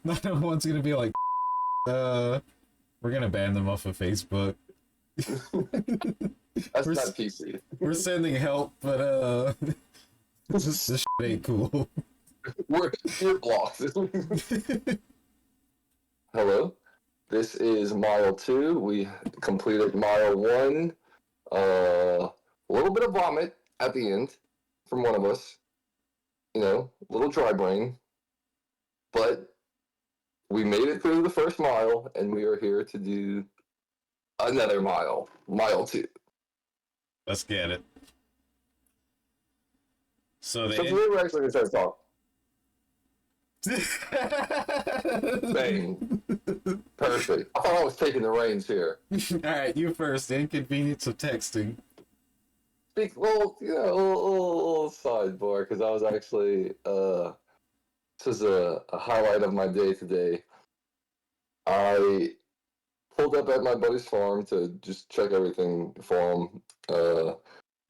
Not one's gonna be like, we're gonna ban them off of Facebook. That's we're not PC. we're sending help, but this shit ain't cool. You're blocked. Hello, this is mile 2. We completed mile 1. A little bit of vomit at the end from one of us. You know, a little dry brain. But we made it through the first mile, and we are here to do another mile. Mile 2. Let's get it. So So today we're actually going to start talking. Bang. Perfect. I thought I was taking the reins here. Alright, you first. The inconvenience of texting. Well, you know, a little sidebar, because I was actually, this is a highlight of my day today. I pulled up at my buddy's farm to just check everything for him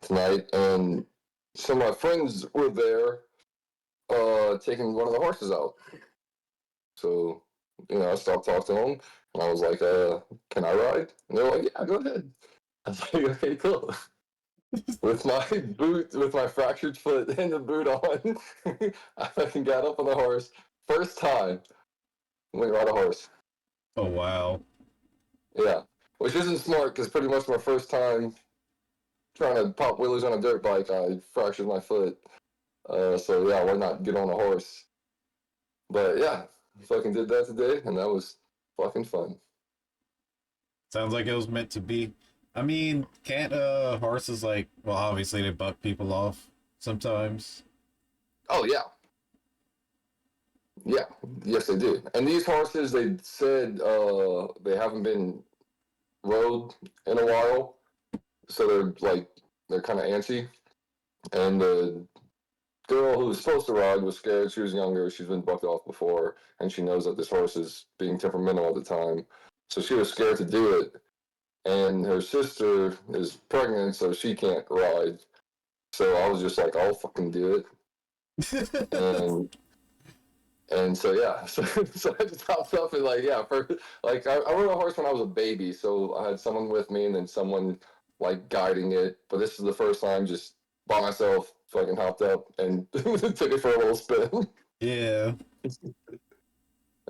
tonight, and some of my friends were there taking one of the horses out. So, you know, I stopped talking to them, and I was like, can I ride? And they're like, yeah, go ahead. I was like, okay, cool. With my fractured foot and the boot on, I fucking got up on the horse. First time, went ride a horse. Oh, wow. Yeah, which isn't smart, because pretty much my first time trying to pop wheelies on a dirt bike, I fractured my foot. So yeah, why not get on a horse? But yeah, fucking did that today, and that was fucking fun. Sounds like it was meant to be. I mean, can't horses, like, well, obviously they buck people off sometimes. Oh yeah, yeah, yes they do. And these horses, they said they haven't been rode in a while, so they're kind of antsy. And the girl who was supposed to ride was scared. She was younger. She's been bucked off before, and she knows that this horse is being temperamental at the time. So she was scared to do it. And her sister is pregnant, so she can't ride. So I was just like, I'll fucking do it. And so yeah, so I just hopped up and like yeah, I rode a horse when I was a baby, so I had someone with me and then someone like guiding it. But this is the first time just by myself, fucking hopped up and took it for a little spin. Yeah.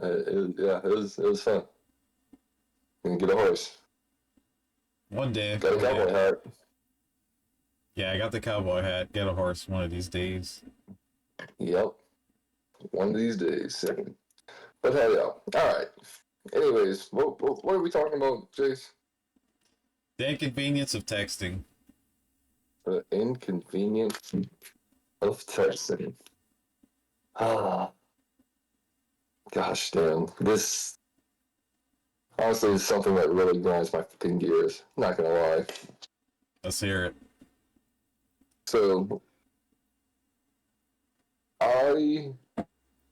It was fun. And get a horse. One day. Got a cowboy hat. Yeah, I got the cowboy hat. Get a horse one of these days. Yep. One of these days. But hell yeah. All right. Anyways, what are we talking about, Jace? The inconvenience of texting. The inconvenience of texting. Ah. Gosh damn. This honestly is something that really grinds my fucking gears. Not gonna lie. Let's hear it. So I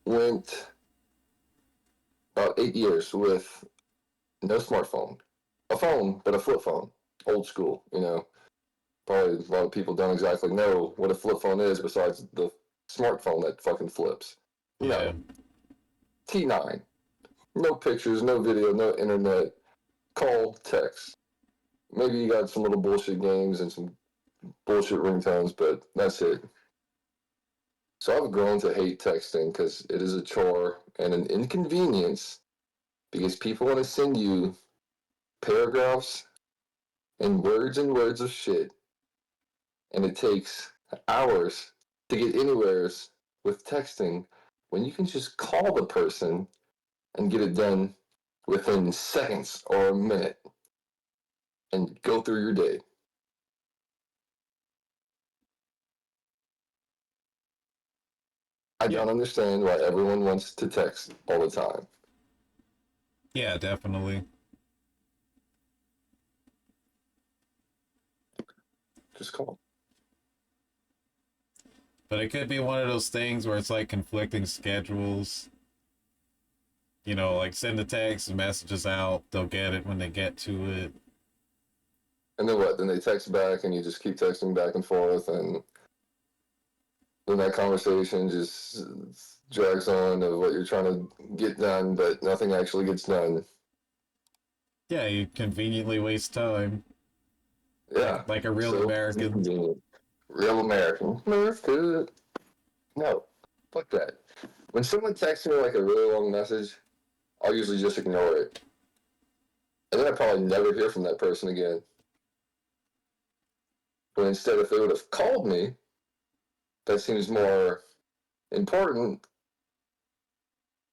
went about 8 years with no smartphone. A phone, but a flip phone. Old school, you know. Probably a lot of people don't exactly know what a flip phone is besides the smartphone that fucking flips. Yeah. No. T9. No pictures, no video, no internet. Call, text. Maybe you got some little bullshit games and some bullshit ringtones, but that's it. So I've grown to hate texting because it is a chore and an inconvenience because people want to send you paragraphs and words of shit. And it takes hours to get anywhere with texting when you can just call the person and get it done within seconds or a minute and go through your day. I don't understand why everyone wants to text all the time. Yeah, definitely. Just call. But it could be one of those things where it's like conflicting schedules. You know, like send the text and messages out. They'll get it when they get to it. And then what? Then they text back and you just keep texting back and forth, and then that conversation just drags on of what you're trying to get done, but nothing actually gets done. Yeah, you conveniently waste time, Yeah, like a real so American. inconvenient. Real American. America. No, fuck that. When someone texts me like a really long message, I'll usually just ignore it. And then I probably never hear from that person again. But instead, if they would have called me, that seems more important,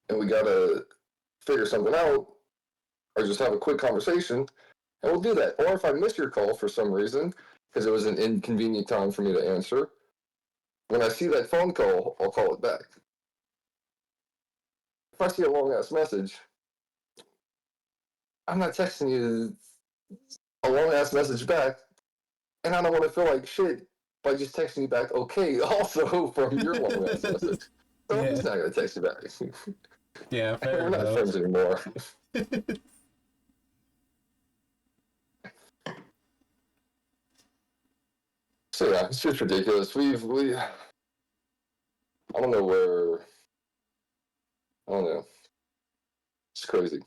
and we gotta figure something out, or just have a quick conversation, and we'll do that. Or if I miss your call for some reason, because it was an inconvenient time for me to answer, when I see that phone call, I'll call it back. If I see a long ass message, I'm not texting you a long ass message back, and I don't want to feel like shit by just texting you back okay also from your long ass message. So I'm Yeah, just not gonna text you back. yeah, fair We're not enough. friends anymore. So yeah, it's just ridiculous. We I don't know where I don't know. It's crazy.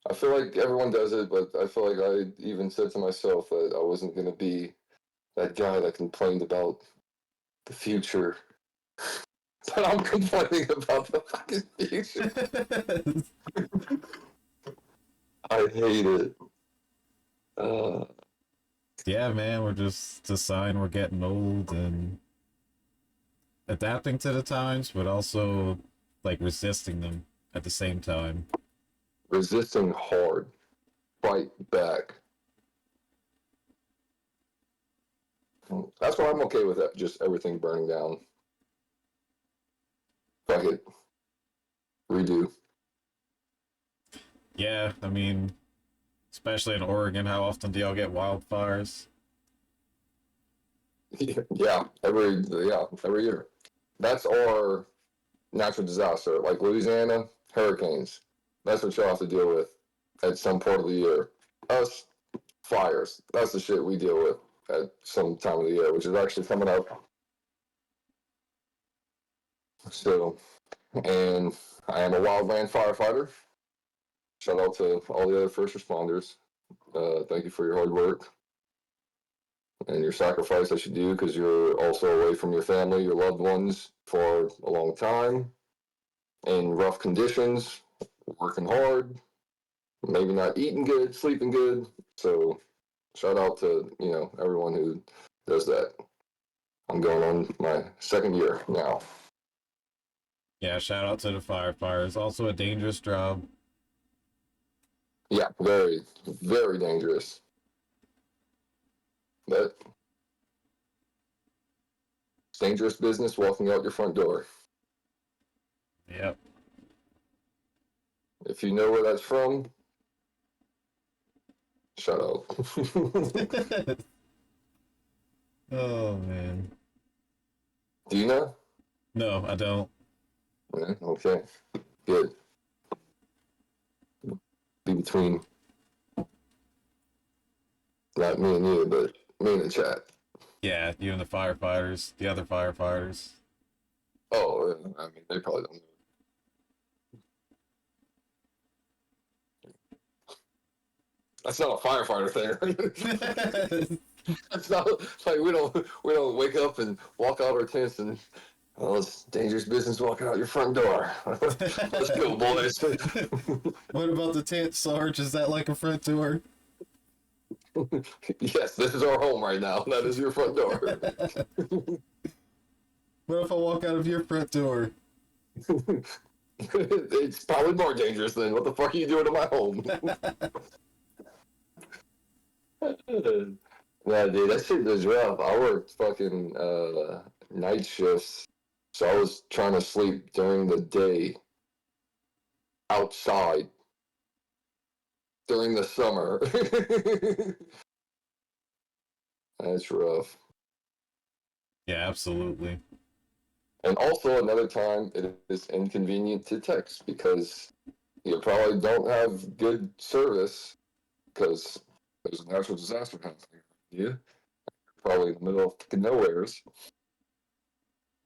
I feel like everyone does it, but I feel like I even said to myself that I wasn't gonna be that guy that complained about the future. But I'm complaining about the fucking future. I hate it. Uh, Yeah, man, we're just a sign we're getting old and adapting to the times, but also like resisting them at the same time. resisting hard. Fight back. That's why I'm okay with that. Just everything burning down. Fuck it. Redo. Yeah, I mean, especially in Oregon, how often do y'all get wildfires? Every year. That's our natural disaster. Like Louisiana, hurricanes. That's what y'all have to deal with at some part of the year. Us, fires. That's the shit we deal with at some time of the year, which is actually coming up. So, and I am a wildland firefighter. Shout out to all the other first responders. Thank you for your hard work and your sacrifice that you do because you're also away from your family, your loved ones for a long time in rough conditions, working hard, maybe not eating good, sleeping good. So shout out to everyone who does that. I'm going on my second year now. Yeah, shout out to the firefighters. Also a dangerous job. Yeah, very, very dangerous. But it's dangerous business walking out your front door. Yep. If you know where that's from, shut up. Oh man. Do you know? No, I don't. Yeah, okay, good. Be between not me and you, but me and the chat. Yeah, you and the firefighters, the other firefighters. Oh, I mean, they probably don't know. That's not a firefighter thing. That's not like we don't wake up and walk out our tents and it's dangerous business walking out your front door. Let's go, boys. What about the tent, Sarge? Is that like a front door? Yes, this is our home right now. That is your front door. What if I walk out of your front door? It's probably more dangerous than what the fuck are you doing to my home? Nah, dude, that shit was rough. I worked fucking night shifts, so I was trying to sleep during the day outside during the summer. That's rough. Yeah, absolutely. And also another time it is inconvenient to text because you probably don't have good service because there's a natural disaster happening. Yeah, probably in the middle of fucking nowheres.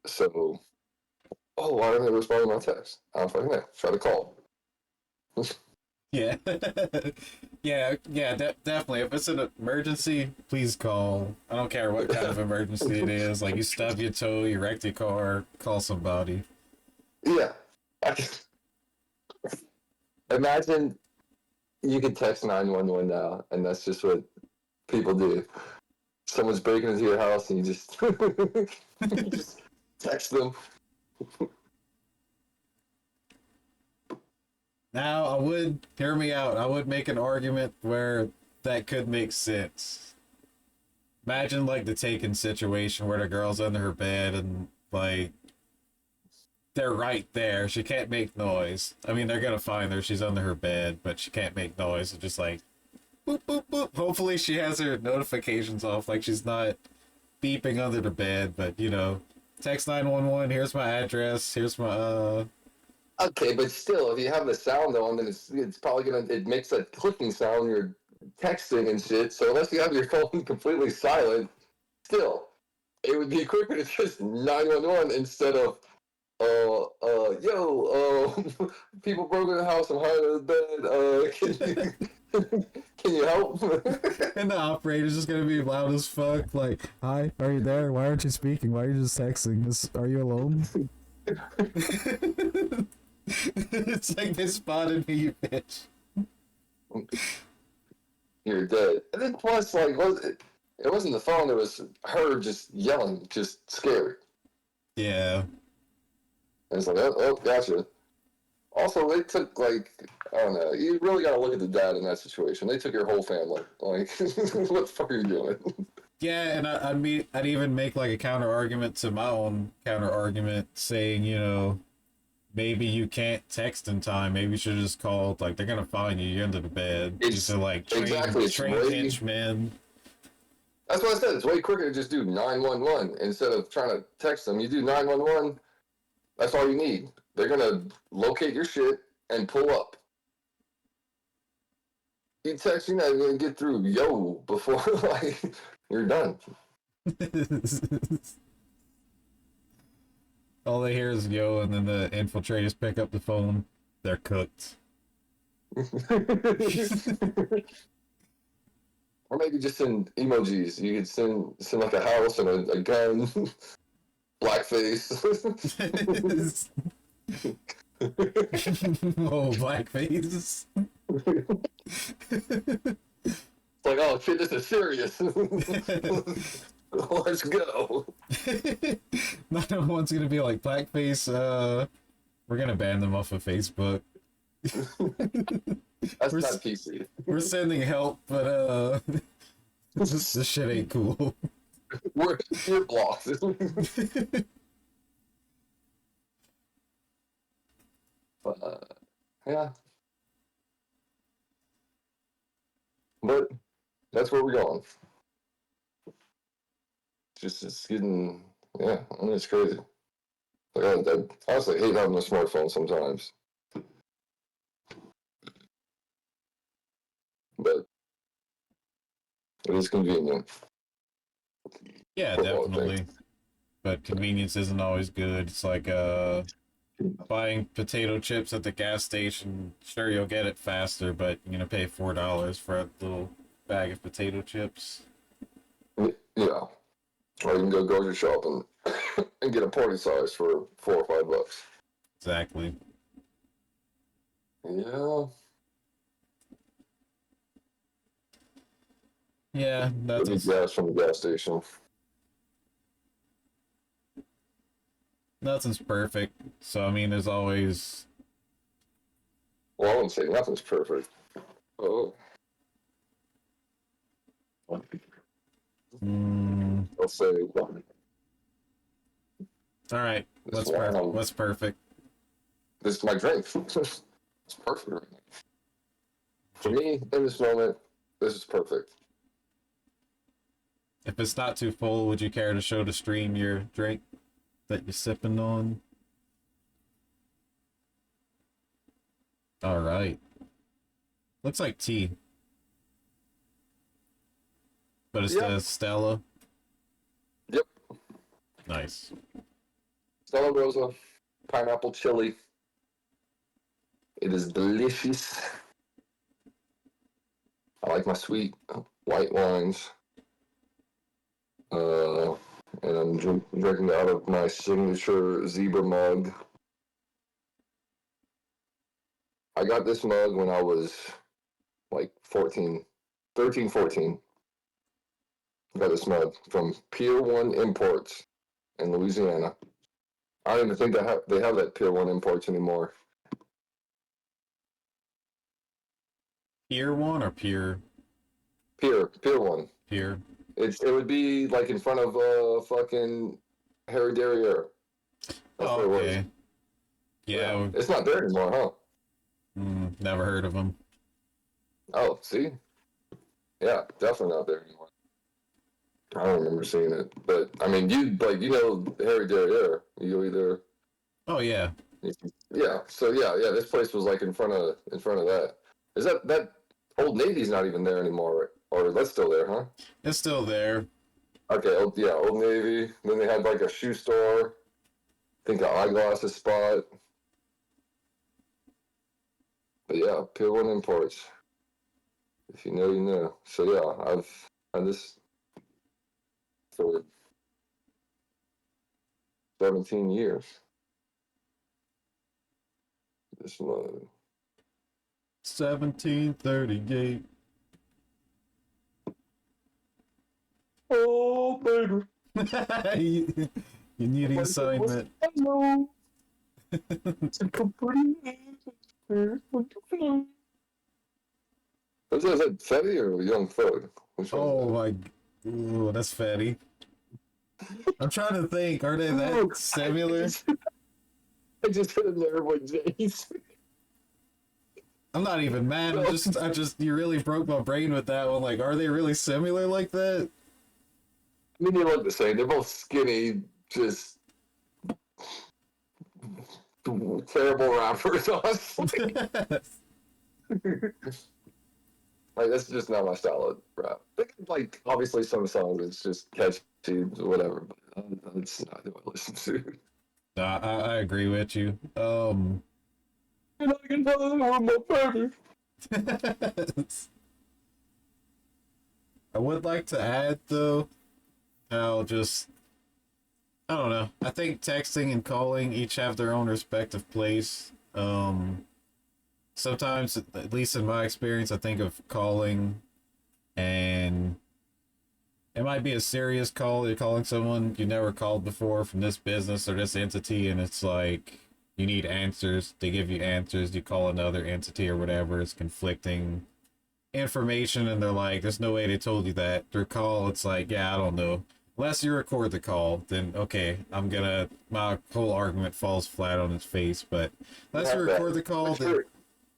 So oh, why aren't they responding to my text? I don't fucking know. Try to call. Yeah. Definitely. If it's an emergency, please call. I don't care what kind of emergency it is. Like you stub your toe, you wrecked your car, call somebody. Yeah. I can, imagine you could text 911 now, and that's just what people do. Someone's breaking into your house, and you just, you just text them. Now, hear me out. I would make an argument where that could make sense. Imagine like the Taken situation where the girl's under her bed and like they're right there. She can't make noise. I mean, they're gonna find her. She's under her bed, but she can't make noise. It's just like boop boop boop. Hopefully, she has her notifications off. Like she's not beeping under the bed. But you know, text 911. Here's my address. Here's my. Okay, but still, if you have the sound on, then it's probably it makes that clicking sound when you're texting and shit. So unless you have your phone completely silent, still, it would be quicker to just 911 instead of people broke in the house. I'm hiding in the bed. Can you help? And the operator's just gonna be loud as fuck. Like, hi, are you there? Why aren't you speaking? Why are you just texting? Are you alone? It's like they spotted me, you bitch. You're dead. And then plus, like, it wasn't the phone. It was her just yelling, just scared. Yeah. And it's like, oh, gotcha. Also, they took like, I don't know. You really got to look at the dad in that situation. They took your whole family. Like, what the fuck are you doing? Yeah, and I'd even make like a counter argument to my own counter argument, saying, you know, maybe you can't text in time. Maybe you should have just called. Like they're gonna find you. You're under the bed. These are like trained henchmen. That's what I said. It's way quicker to just do 911 instead of trying to text them. You do 911. That's all you need. They're gonna locate your shit and pull up. You text, you're not gonna get through yo before like you're done. All they hear is yo, and then the infiltrators pick up the phone. They're cooked. Or maybe just send emojis. You could send like a house and a gun, blackface. Oh, blackface. It's like, oh shit, this is serious. Let's go. Not one's gonna be like blackface. We're gonna ban them off of Facebook. That's not PC. We're sending help, but this shit ain't cool. We're blocked. Yeah. But that's where we're going. Just it's getting, yeah, I mean, it's crazy. Like I honestly hate having a smartphone sometimes, but it is convenient. Yeah, definitely. But convenience isn't always good. It's like buying potato chips at the gas station. Sure, you'll get it faster, but you're gonna pay $4 for a little bag of potato chips. Yeah. Or you can go grocery shopping and get a party size for $4 or $5. Exactly. Yeah. Yeah, that's gas from the gas station. Nothing's perfect. So I mean, there's always. Well, I wouldn't say nothing's perfect. Oh. I'll say. All right. What's perfect? This is my drink. It's perfect right now. For me, in this moment, this is perfect. If it's not too full, would you care to show the stream your drink that you're sipping on? All right. Looks like tea. But it's the Stella. Yep. Nice. Stella Rosa. pineapple chili. It is delicious. I like my sweet white wines. Uh, and I'm drinking out of my signature zebra mug. I got this mug when I was like 14, 13, 14. I got this mug from Pier 1 Imports in Louisiana. I don't even think they have that Pier 1 Imports anymore. Pier one or pure? Pier 1. Pier. It would be like in front of fucking Harry Derriere. That's Oh, where it was. okay. Yeah. It's not there anymore, huh? Never heard of them. Oh, see? Yeah, definitely not there anymore. I don't remember seeing it. But I mean you know Harry Derriere. You either Oh yeah. yeah, so yeah, this place was like in front of that. Is that Old Navy's not even there anymore, or that's still there, huh? It's still there. Okay, Old Navy. Then they had like a shoe store. I think an eyeglasses spot. But yeah, Pier 1 Imports. If you know, you know. So yeah, I've had this for 17 years. This month. 1738. Oh, baby. you, you need the assignment. Hello. Is that Fetty or Young Thug? Which one Oh is my. Ooh, that's fatty. I'm trying to think. Are they that? that similar? I just hit a nerve with Jace. I'm not even mad. I just, you really broke my brain with that one. Like, are they really similar like that? I mean, they look the same. They're both skinny, just terrible rappers, honestly. Like, that's just not my style of rap. Like, obviously, some songs, it's just catchy, whatever, but that's not what I listen to. Nah, I agree with you. And I can tell them I'm a baby. I would like to add though, how just I don't know. I think texting and calling each have their own respective place. Sometimes, at least in my experience, I think of calling and it might be a serious call. You're calling someone you never called before from this business or this entity, and it's like you need answers. They give you answers. You call another entity or whatever. It's conflicting information, and they're like, "There's no way they told you that." Through call, it's like, "Yeah, I don't know." Unless you record the call, then okay, my whole argument falls flat on its face. But unless you record the call, then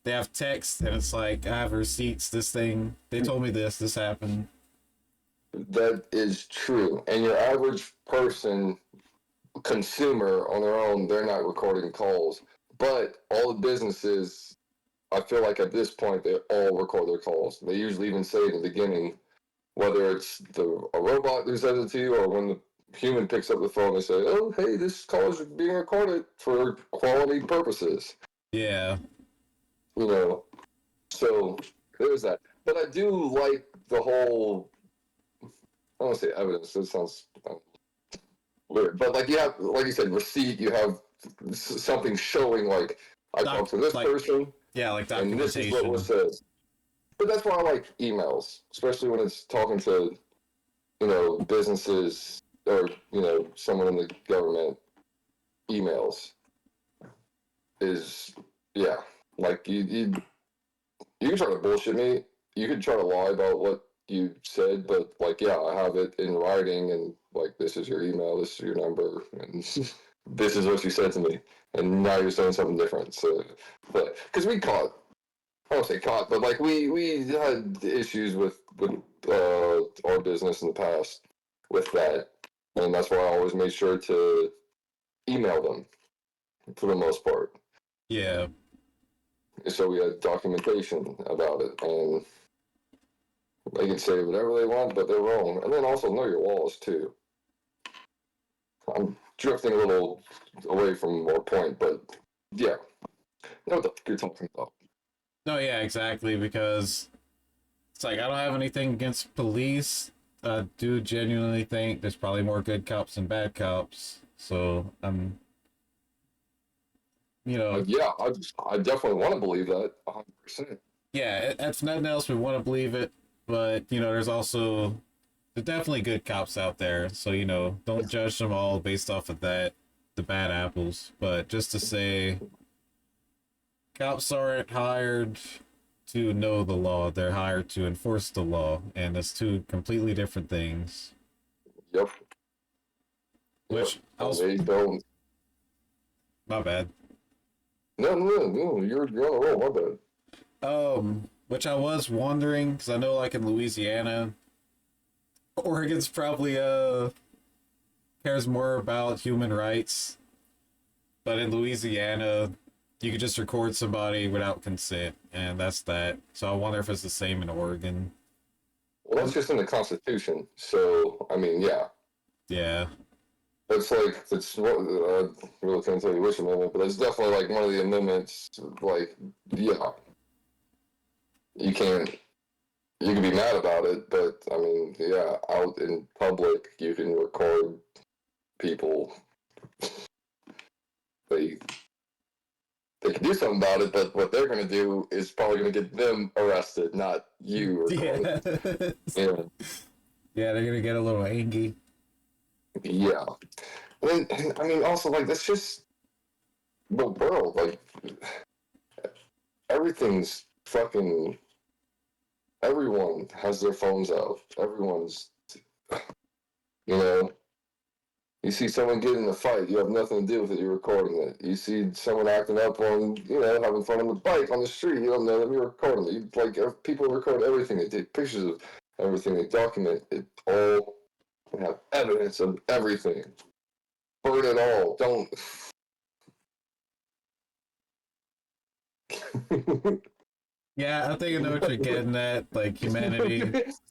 they have text, and it's like, "I have receipts. This thing, they told me this happened." That is true. And your average person, consumer on their own, they're not recording calls. But all the businesses, I feel like at this point, they all record their calls. They usually even say in the beginning, whether it's a robot who says it to you or when the human picks up the phone, they say, "Oh, hey, this call is being recorded for quality purposes." Yeah, You know, so there's that. But I do like the whole, I don't want to say evidence, that sounds weird, but like you have, like you said, receipt, you have something showing like, I talked to this like person yeah, like and this is what was documentation. said. But that's why I like emails, especially when it's talking to, businesses or, someone in the government. Emails is, yeah, like you can try to bullshit me. You could try to lie about what you said, but like, yeah, I have it in writing, and like, this is your email, this is your number, and this is what you said to me, and now you're saying something different. So, but because we caught, I don't say caught, but like we had issues with our business in the past with that, and that's why I always made sure to email them for the most part. Yeah, So we had documentation about it, and they can say whatever they want, but they're wrong. And then also know your laws too. I'm drifting a little away from our point, but yeah, know what the fuck you're talking about. No, yeah, exactly. Because it's like I don't have anything against police. I do genuinely think there's probably more good cops than bad cops. So you know, Yeah, I definitely want to believe that 100%. yeah, if nothing else, we want to believe it. But there's definitely good cops out there. So don't judge them all based off of that, the bad apples. But just to say, cops aren't hired to know the law; they're hired to enforce the law, and it's two completely different things. Yep. Yep. Which I was, They don't. my bad. No. You're on a roll. My bad. Which I was wondering because I know, like in Louisiana, Oregon's probably cares more about human rights, but in Louisiana, you could just record somebody without consent, and that's that. So I wonder if it's the same in Oregon. Well, that's just in the Constitution. So I mean, yeah, Yeah, it's like it's what I really can't tell you which amendment, but it's definitely like one of the amendments. Like, yeah, you can't. You can be mad about it, but I mean, yeah, out in public, you can record people. They they can do something about it, but what they're going to do is probably going to get them arrested, not you recorded. yeah, Yeah, yeah. They're gonna get a little angry. yeah. And I mean, also like that's just the world. Like everything's fucking. Everyone has their phones out. Everyone's, you know. You see someone get in a fight, you have nothing to do with it, you're recording it. You see someone acting up on, having fun on the bike on the street, you don't know them, you're recording it. People record everything, they take pictures of everything, they document it all, and have evidence of everything. Burn it all, don't. Yeah, I think I know what you're getting at. Like humanity.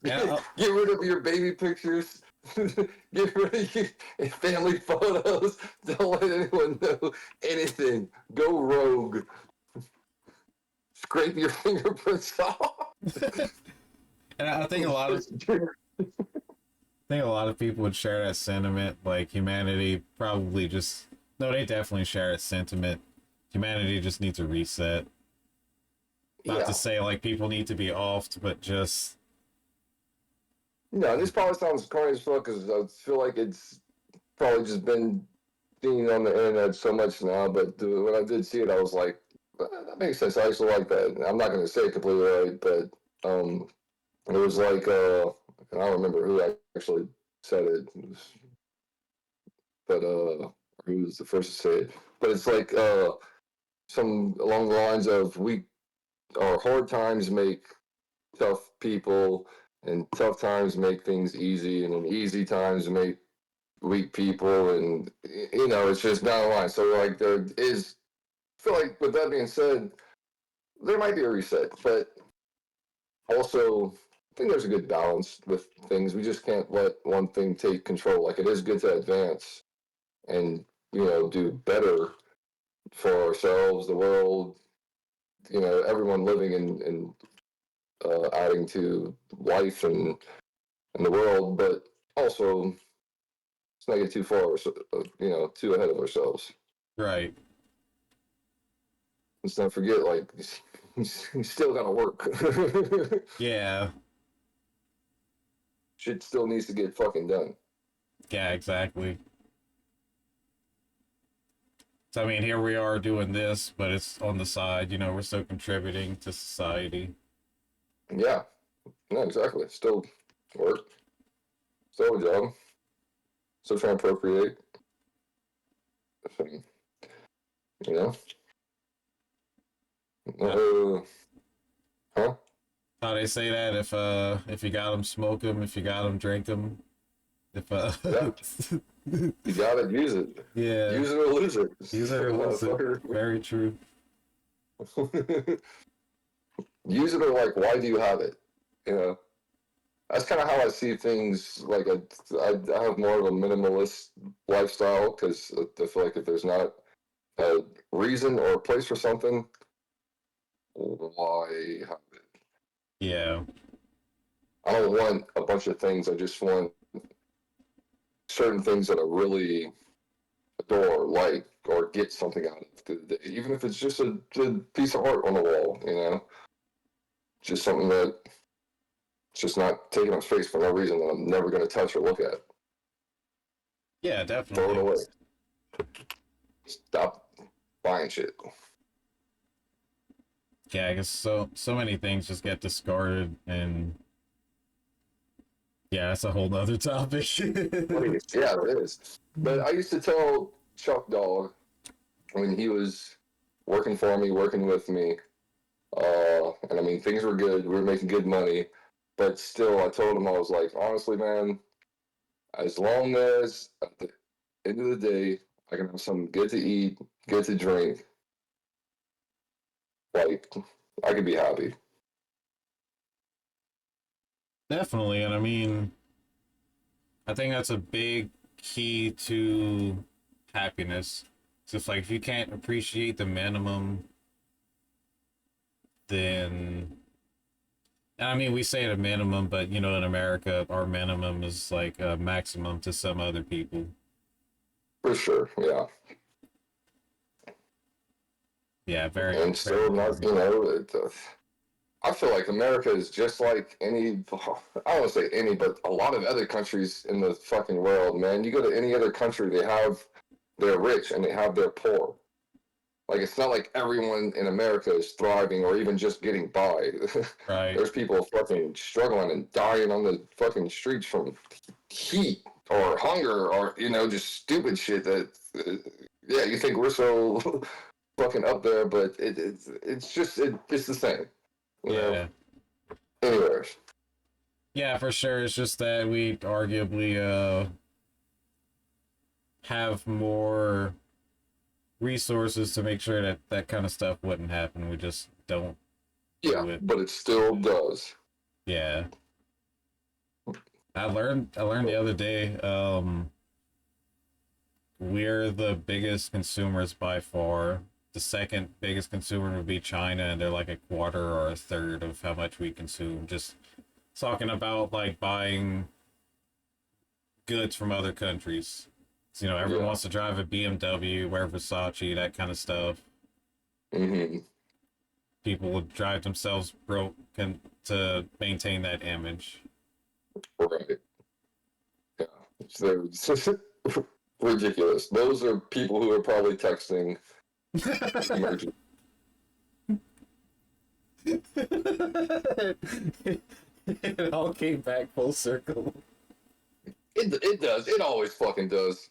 Yeah, Get rid of your baby pictures. Get rid of your family photos. Don't let anyone know anything. Go rogue. Scrape your fingerprints off. and I think a lot of people would share that sentiment. Like humanity probably just no, they definitely share that sentiment. Humanity just needs a reset. Not to Yeah. say like people need to be offed, but just No, this probably sounds corny as fuck because I feel like it's probably just been seen on the internet so much now. But when I did see it, I was like, that makes sense. I actually like that. I'm not going to say it completely right, but it was like, I don't remember who actually said it, but who was the first to say it. But it's like some along the lines of hard times make tough people, and tough times make things easy, and then easy times make weak people, and it's just down the line. So like there is, I feel like with that being said, there might be a reset, but also I think there's a good balance with things. We just can't let one thing take control. Like it is good to advance and do better for ourselves, the world, everyone living and adding to life and the world, but also let's not get too far, too ahead of ourselves. right. Let's not forget, like, you still gotta work. Yeah. Shit still needs to get fucking done. Yeah, exactly. So I mean, here we are doing this, but it's on the side. We're still contributing to society. Yeah, no, exactly. Still work, still a job, still trying to procreate. You know, Uh, huh? How they say that if you got them, smoke them. If you got them, drink them. If Yeah, you gotta use it. yeah, Use it or lose it. use it or lose it. Very true. Use it or like, why do you have it? You know, that's kind of how I see things. Like I have more of a minimalist lifestyle because I feel like if there's not a reason or a place for something, why have it? Yeah, I don't want a bunch of things. I just want certain things that I really adore, like, or get something out of through the day, even if it's just a piece of art on the wall. Just something that it's just not taking up space for no reason that I'm never going to touch or look at. yeah, Throw it definitely. away. Stop buying shit. Yeah, I guess so many things just get discarded, and yeah, that's a whole nother topic. Yeah, it is. But I used to tell Chuck Dog when he was working for me, working with me, and I mean things were good. We were making good money, but still, I told him I was like, honestly, man, as long as at the end of the day I can have something good to eat, good to drink, like I could be happy. Definitely, and I mean, I think that's a big key to happiness. It's just like if you can't appreciate the minimum, then I mean we say the minimum, but you know in America our minimum is like a maximum to some other people. For sure, yeah. Yeah, very And very still not, important. I feel like America is just like any, I don't want to say any, but a lot of other countries in the fucking world, man. You go to any other country, they have their rich and they have their poor. Like, it's not like everyone in America is thriving or even just getting by. Right. There's people fucking struggling and dying on the fucking streets from heat or hunger or, just stupid shit that, yeah, you think we're so fucking up there, but it's the same, you know. Yeah. Anyways, Yeah, for sure. It's just that we arguably have more resources to make sure that that kind of stuff wouldn't happen. We just don't yeah, do it. but it still does. Yeah. I learned the other day, we're the biggest consumers by far. The second biggest consumer would be China, and they're like a quarter or a third of how much we consume. Just talking about like buying goods from other countries. So, everyone Yeah. wants to drive a BMW, wear Versace, that kind of stuff. Hmm. People would drive themselves broke to maintain that image. Right. Yeah. So ridiculous. Those are people who are probably texting emergency. It all came back full circle. It does. It always fucking does.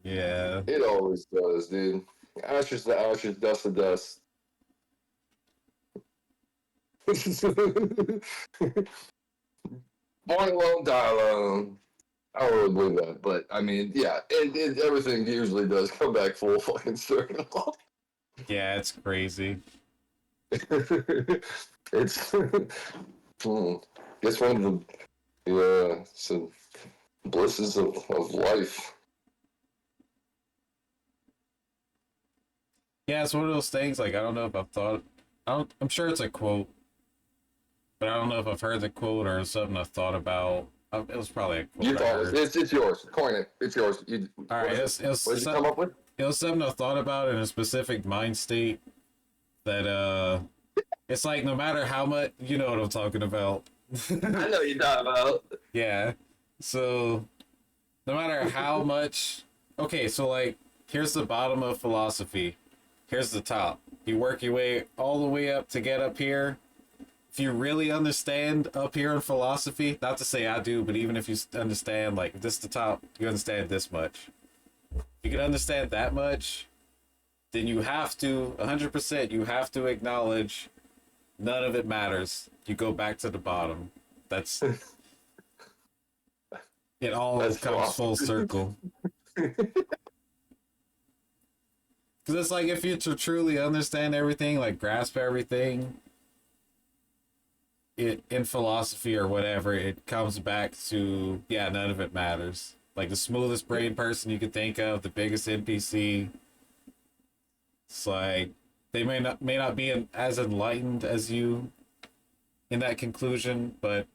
Yeah. It always does, dude. Ashes to ashes, dust to dust. Born alone, die alone. I don't really believe that, but I mean, yeah, everything usually does come back full fucking circle. Yeah, it's crazy. It's it's one of the blisses of life. Yeah, it's one of those things. Like I don't know if I've thought. I'm sure it's a quote, but I don't know if I've heard the quote or something I've thought about. It was probably a You quote I thought heard. it's yours. Coin it. It's yours. All right, What did you come up with? it was something I thought about in a specific mind state that it's like no matter how much you know what I'm talking about. I know you're talking about. Yeah. So no matter how much, okay, so like here's the bottom of philosophy. Here's the top. You work your way all the way up to get up here. If you really understand up here in philosophy, not to say I do, but even if you understand like this is the top, you understand this much. If you can understand that much, then you have to 100% you have to acknowledge none of it matters. You go back to the bottom. That's it all That's comes full philosophy. circle. Because it's like if you to truly understand everything, like grasp everything, in philosophy or whatever, it comes back to, yeah, none of it matters. Like the smoothest brain person you could think of, the biggest NPC. It's like they may not be as enlightened as you in that conclusion, but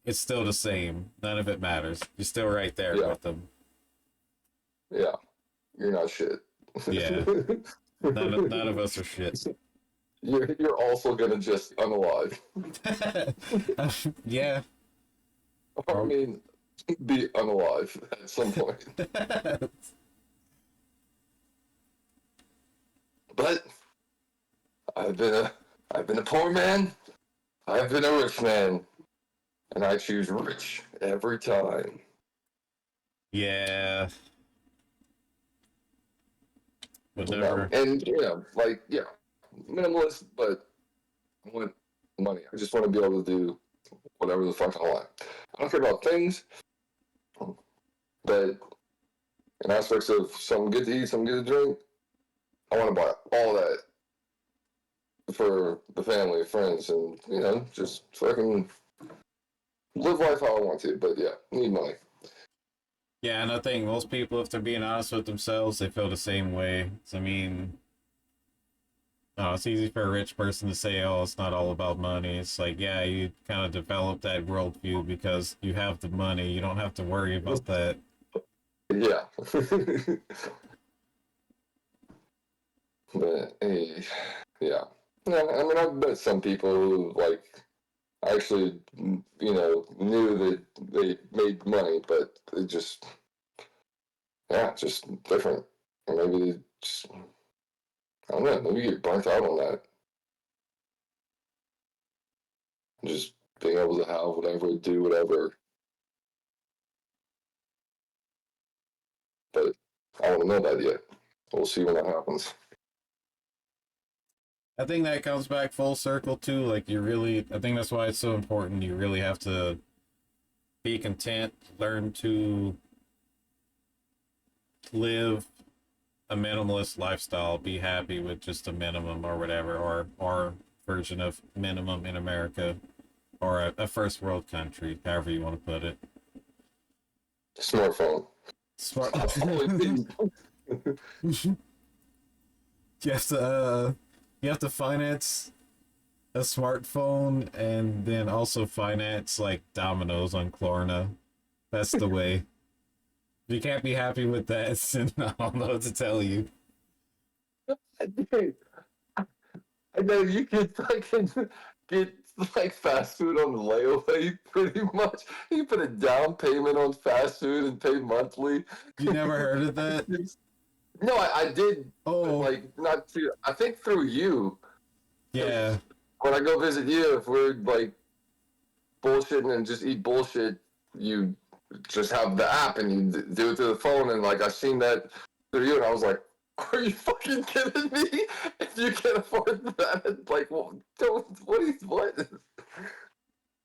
it's still the same. None of it matters. You're still right there Yeah, with them. yeah. You're not shit. Yeah, none of us are shit. You're also gonna just unalive. Yeah. I mean, be unalive at some point. But I've been a I've been a poor man. I've been a rich man, and I choose rich every time. Yeah, would No, never. and like minimalist, but I want money. I just want to be able to do whatever the fuck I want. I don't care about things, but in aspects of something good to eat, something good to drink, I want to buy all that for the family, friends, and just so I can live life how I want to. But yeah, need money. Yeah, and I think most people, if they're being honest with themselves, they feel the same way. I mean, it's easy for a rich person to say, "Oh, it's not all about money." It's like, yeah, you kind of develop that worldview because you have the money. You don't have to worry about that. Yeah. But hey, yeah. Yeah, I mean, I've met some people who like actually, knew that they made money, but it just, yeah, just different. Or maybe they just, I don't know, maybe you get burnt out on that. Just being able to have whatever, do whatever. But I don't know that yet. We'll see when that happens. I think that comes back full circle too. Like you really, I think that's why it's so important. You really have to be content, learn to live a minimalist lifestyle, be happy with just a minimum or whatever, or our version of minimum in America, or a first world country, however you want to put it. Smartphone. Smart. Only thing. you have to you have to finance a smartphone and then also finance like Domino's on Klarna. That's the way. If you can't be happy with that, then I don't know what to tell you. Dude, I know you could fucking get like fast food on layaway pretty much. You put a down payment on fast food and pay monthly. You never heard of that? No, I did, but Oh, like not to. I think through you, yeah. because when I go visit you, if we're like bullshitting and just eat bullshit, you just have the app and you do it through the phone. And like I seen that through you, and I was like, "Are you fucking kidding me? If you can't afford that, like, well, don't what?"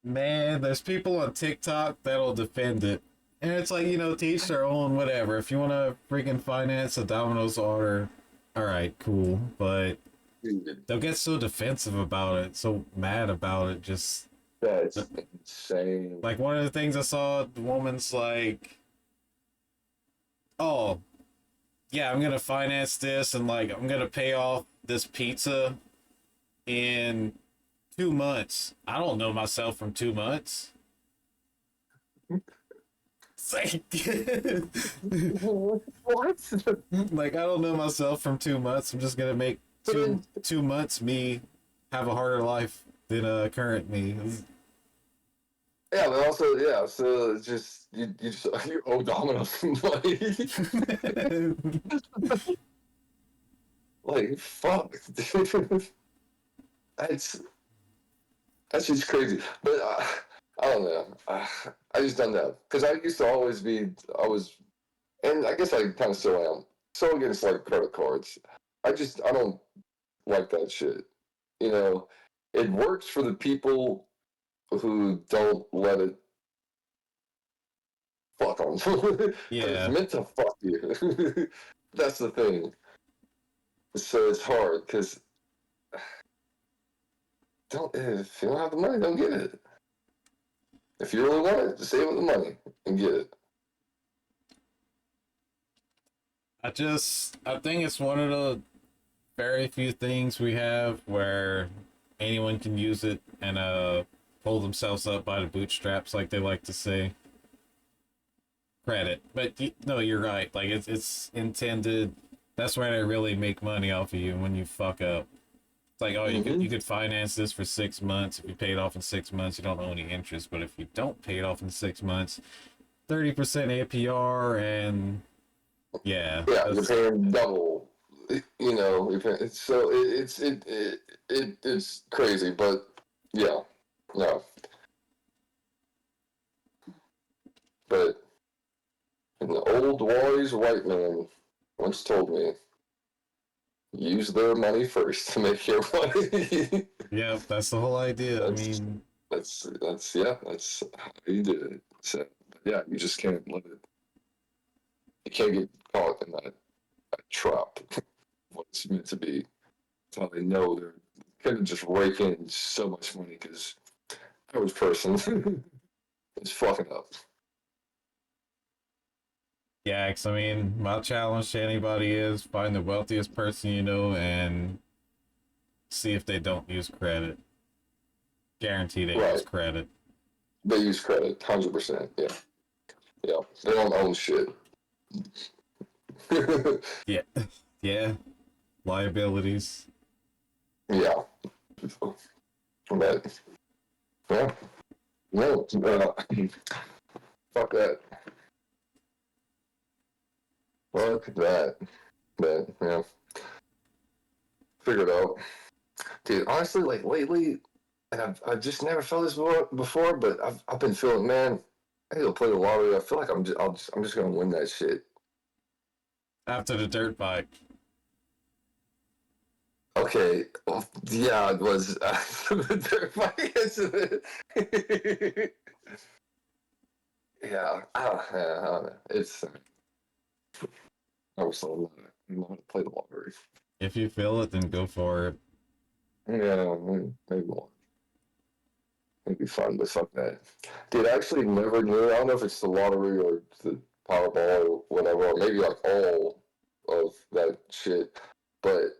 Man, there's people on TikTok that'll defend it. And it's like, to each their own, whatever. If you want to freaking finance a Domino's order, all right, cool. But they'll get so defensive about it, so mad about it. Just That's insane. like one of the things I saw, the woman's like, oh, yeah, I'm going to finance this and like, I'm going to pay off this pizza in 2 months. I don't know myself from 2 months. It's like, What? like I don't know myself from 2 months. I'm just gonna make two months me have a harder life than current me. Yeah, but also, yeah, so it's just you owe Domino's some money. Like fuck, dude. That's that's just crazy. But I don't know. I just don't know because I used to always be. I was, and I guess I kind of still am. So against like credit cards. I don't like that shit. You know, it works for the people who don't let it fuck them. But it's Yeah, meant to fuck you. That's the thing. So it's hard because don't. If you don't have the money, don't get it. If you really want it, just save up the money and get it. I think it's one of the very few things we have where anyone can use it and pull themselves up by the bootstraps, like they like to say. Credit, but no, you're right. Like it's intended. That's why they really make money off of you when you fuck up. It's like, oh, you could finance this for 6 months. If you pay it off in 6 months, you don't owe any interest. But if you don't pay it off in 6 months, 30% APR, and yeah, Yeah, you're paying double. You know, so it's crazy, but yeah, no, but an old wise white man once told me, use their money first to make your money. yeah, that's the whole idea. I that's mean, that's how you do it. So yeah, you just can't let it. You can't get caught in that trap. What it's meant to be. That's how they know they're gonna just rake in so much money because average person is fucking up. yeah, 'cause I mean, my challenge to anybody is find the wealthiest person you know and see if they don't use credit. Guarantee they use Right. credit. They use credit, 100%. Yeah. Yeah. They don't own shit. Yeah, yeah, liabilities. Yeah. But yeah. No. Fuck that. Fuck that. But yeah. Figure it out. Dude, honestly, like lately, and I've just never felt this before, but I've been feeling, man, I need to play the lottery. I feel like I'm just gonna win that shit. After the dirt bike. Okay, well, yeah, it was the dirt bike incident. Yeah, yeah, I don't know. It's I was so I'm not gonna play the lottery. If you feel it, then go for it. Yeah, maybe one. It'd be fun, but fuck that. Dude, I actually never knew. I don't know if it's the lottery or the Powerball or whatever, or maybe like all of that shit. But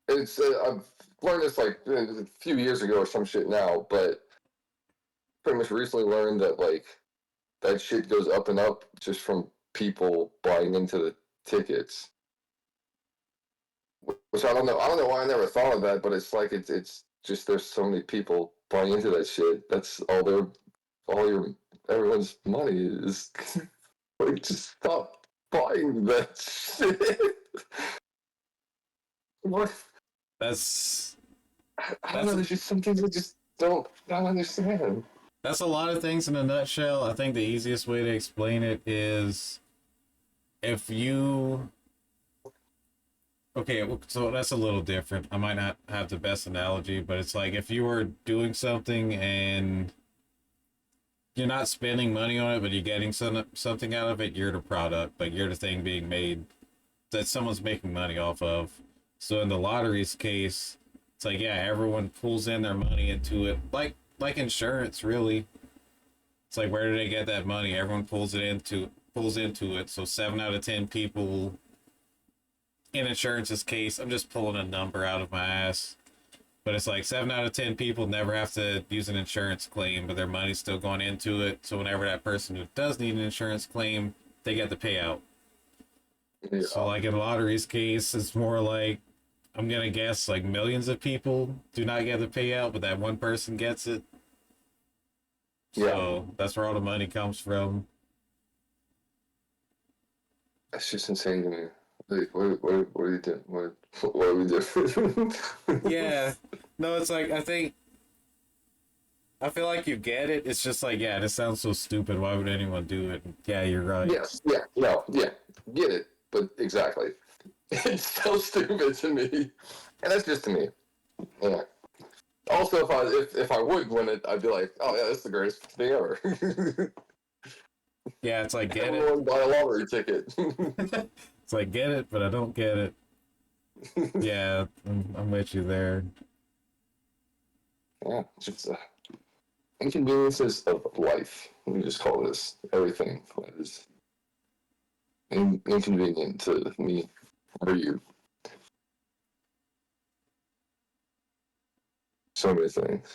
it's I've learned this like a few years ago or some shit now, but pretty much recently learned that like that shit goes up and up just from people buying into the tickets. Which I don't know. I don't know why I never thought of that, but it's like it's just there's so many people buying into that shit. That's all your everyone's money is. Like just stop buying that shit. What? That's I don't know. that's There's just some things I just don't understand. that's a lot of things in a nutshell. I think the easiest way to explain it is if you okay, so that's a little different. I might not have the best analogy, but it's like if you were doing something and you're not spending money on it, but you're getting something out of it, you're the product. Like you're the thing being made that someone's making money off of. So in the lottery's case, it's like yeah, everyone pulls in their money into it, like insurance, really. It's like where do they get that money? Everyone pulls into it. So 7 out of 10 people in insurance's case, I'm just pulling a number out of my ass. But it's like 7 out of 10 people never have to use an insurance claim, but their money's still going into it. So whenever that person who does need an insurance claim, they get the payout. Yeah. So like in lottery's case, it's more like I'm gonna guess like millions of people do not get the payout, but that one person gets it. So that's where all the money comes from. That's just insane to me. Like, what are you doing? What are we doing? Yeah. No, it's like I feel like you get it. It's just like, yeah, this sounds so stupid. Why would anyone do it? Yeah, you're right. Yes. Yeah. No. Yeah. Get it. But exactly. It's so stupid to me, and that's just to me. Yeah. Also, if I would win it, I'd be like, oh yeah, that's the greatest thing ever. Yeah, it's like get Everyone it. buy a lottery ticket. It's like get it, but I don't get it. Yeah, I'm with you there. Yeah, just inconveniences of life. Let me just call this everything that is inconvenient to me or you. So many things.